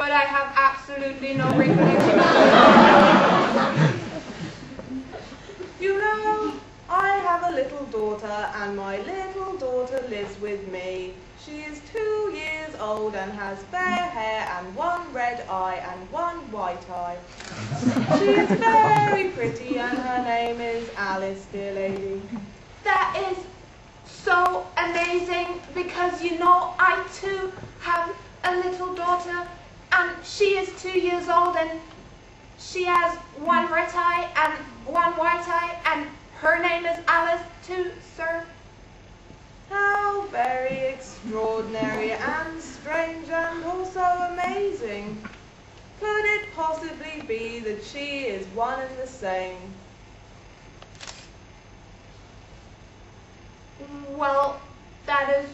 but I have absolutely no recollection. You know, I have a little daughter, and my little daughter lives with me. She is 2 years old and has fair hair and one red eye and one white eye. She is very pretty and her name is Alice, dear lady. That is so amazing, because you know I too have a little daughter, and she is 2 years old and she has one red eye and one white eye, and her name is Alice too, sir. How very extraordinary and strange and also amazing. Could it possibly be that she is one and the same? Well, that is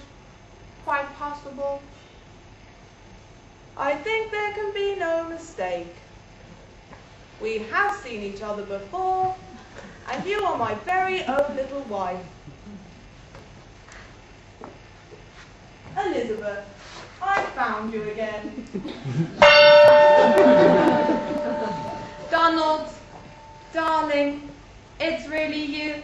quite possible. I think there can be no mistake. We have seen each other before, and you are my very own little wife. Elizabeth, I found you again. Donald, darling, it's really you.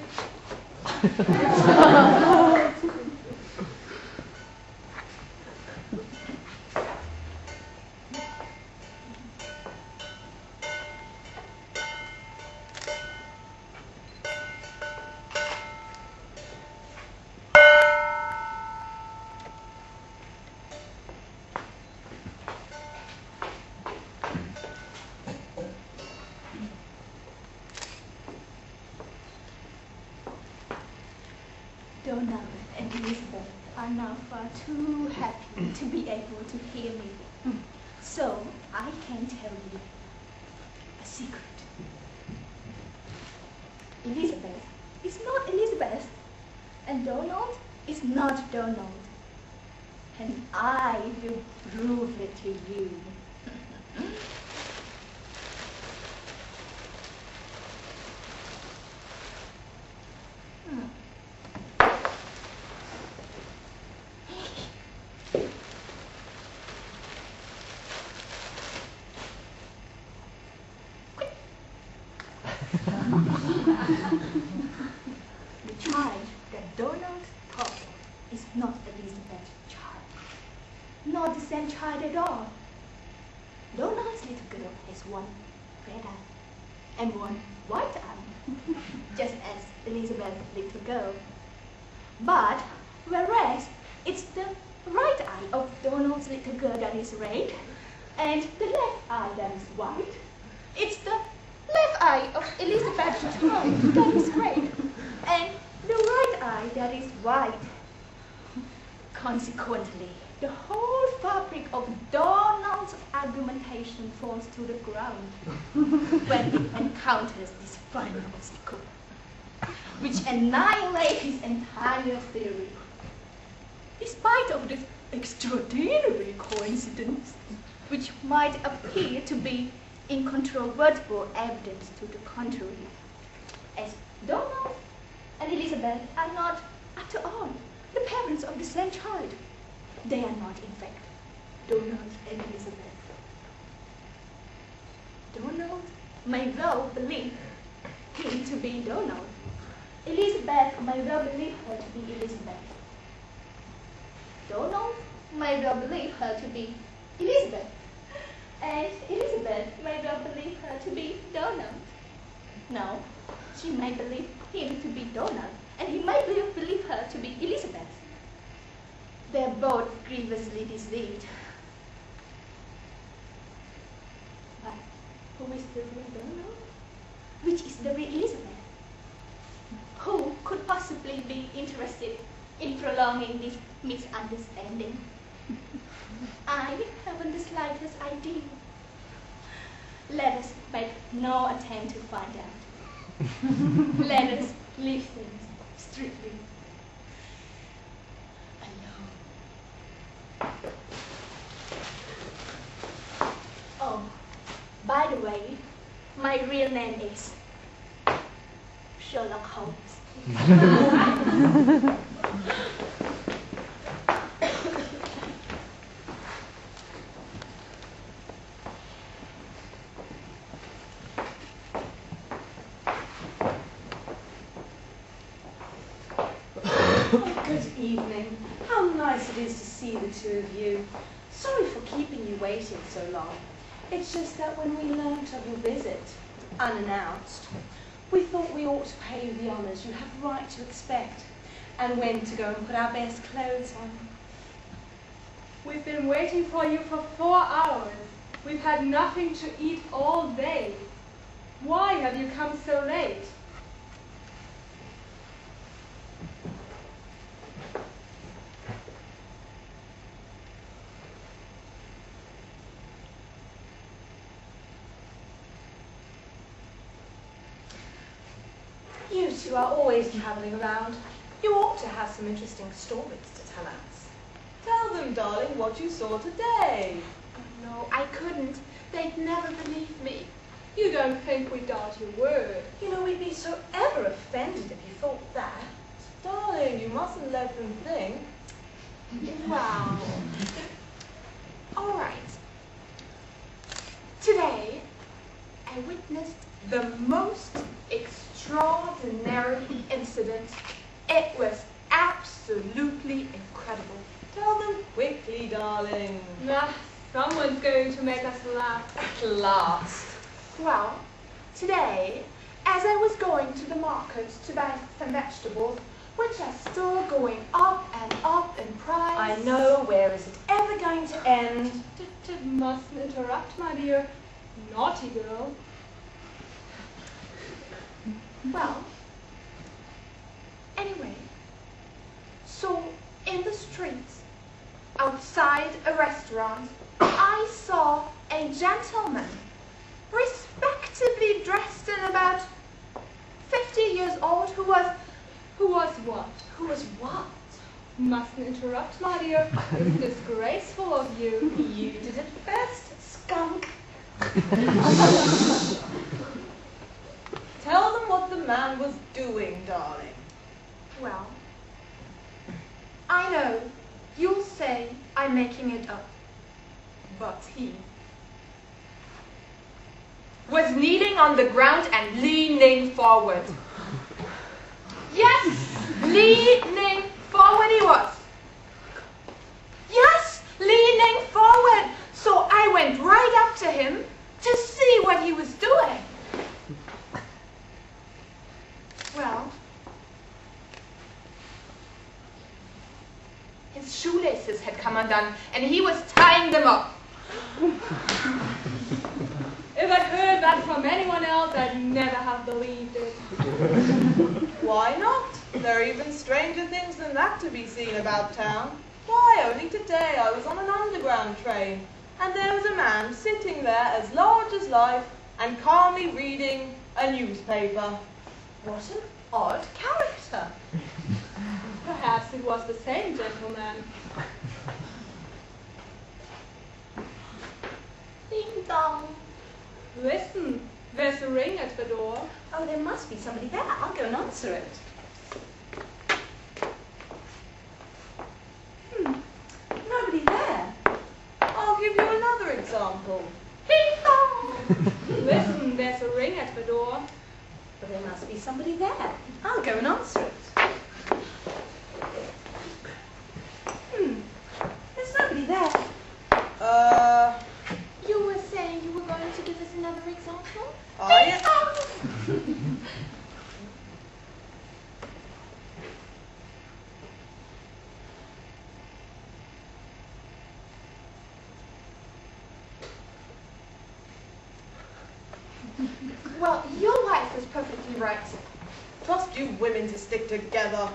Donald and Elizabeth are now far too happy to be able to hear me. So I can tell you a secret. Elizabeth is not Elizabeth, and Donald is not Donald. And I will prove it to you. The child that Donald taught is not Elizabeth's child, not the same child at all. Donald's little girl has one red eye and one white eye, just as Elizabeth's little girl. But whereas it's the right eye of Donald's little girl that is red, and the left eye that is white, it's the left eye of Elizabeth's child that is red, and the right eye that is white. Consequently, the whole fabric of Donald's argumentation falls to the ground when it encounters this final obstacle, which annihilates his entire theory. Despite of this extraordinary coincidence, which might appear to be incontrovertible evidence to the contrary, as Donald and Elizabeth are not, after all, the parents of the same child. They are not, in fact, Donald and Elizabeth. Donald may well believe him to be Donald. Elizabeth may well believe her to be Elizabeth. Donald may well believe her to be Elizabeth. And Elizabeth may well believe her to be Donald. No, she may believe him to be Donald, and he may well believe her to be Elizabeth. They're both grievously deceived. But who is the real Donald? Which is the real Elizabeth? Who could possibly be interested in prolonging this misunderstanding? I haven't the slightest idea. Let us make no attempt to find out. Let us leave things strictly alone. Oh, by the way, my real name is Sherlock Holmes. evening. How nice it is to see the two of you. Sorry for keeping you waiting so long. It's just that when we learnt of your visit, unannounced, we thought we ought to pay you the honours you have right to expect, and went to go and put our best clothes on. We've been waiting for you for 4 hours. We've had nothing to eat all day. Why have you come so late? You two are always travelling around. You ought to have some interesting stories to tell us. Tell them, darling, what you saw today. No, I couldn't. They'd never believe me. You don't think we doubt your word. You know, we'd be so ever offended if you thought that. Darling, you mustn't let them think. Wow. All right. Today, I witnessed the most extraordinary incident. It was absolutely incredible. Tell them quickly, darling. Nah, someone's going to make us laugh. At last. Well, today, as I was going to the market to buy some vegetables, which are still going up and up in price. I know, where is it ever going to end? Mustn't interrupt, my dear. Naughty girl. Well, anyway, so in the streets, outside a restaurant, I saw a gentleman, respectably dressed and about 50 years old, who was what? Who was what? Mustn't interrupt, my dear. It's disgraceful of you. You did it first, skunk. Tell them what the man was doing, darling. Well, I know you'll say I'm making it up, but he was kneeling on the ground and leaning forward. Yes, leaning forward he was. Yes, leaning forward. So I went right up to him to see what he was doing. Well, his shoelaces had come undone, and he was tying them up. If I'd heard that from anyone else, I'd never have believed it. Why not? There are even stranger things than that to be seen about town. Why, only today I was on an underground train, and there was a man sitting there as large as life and calmly reading a newspaper. What an odd character. Perhaps it was the same gentleman. Ding dong. Listen, there's a ring at the door. Oh, there must be somebody there. I'll go and answer it. Nobody there. I'll give you another example. Ding dong. Listen, there's a ring at the door. But there must be somebody there. I'll go and answer it. There's nobody there. You were saying you were going to give us another example? Yes. Well, your wife was perfectly right. Trust you women to stick together.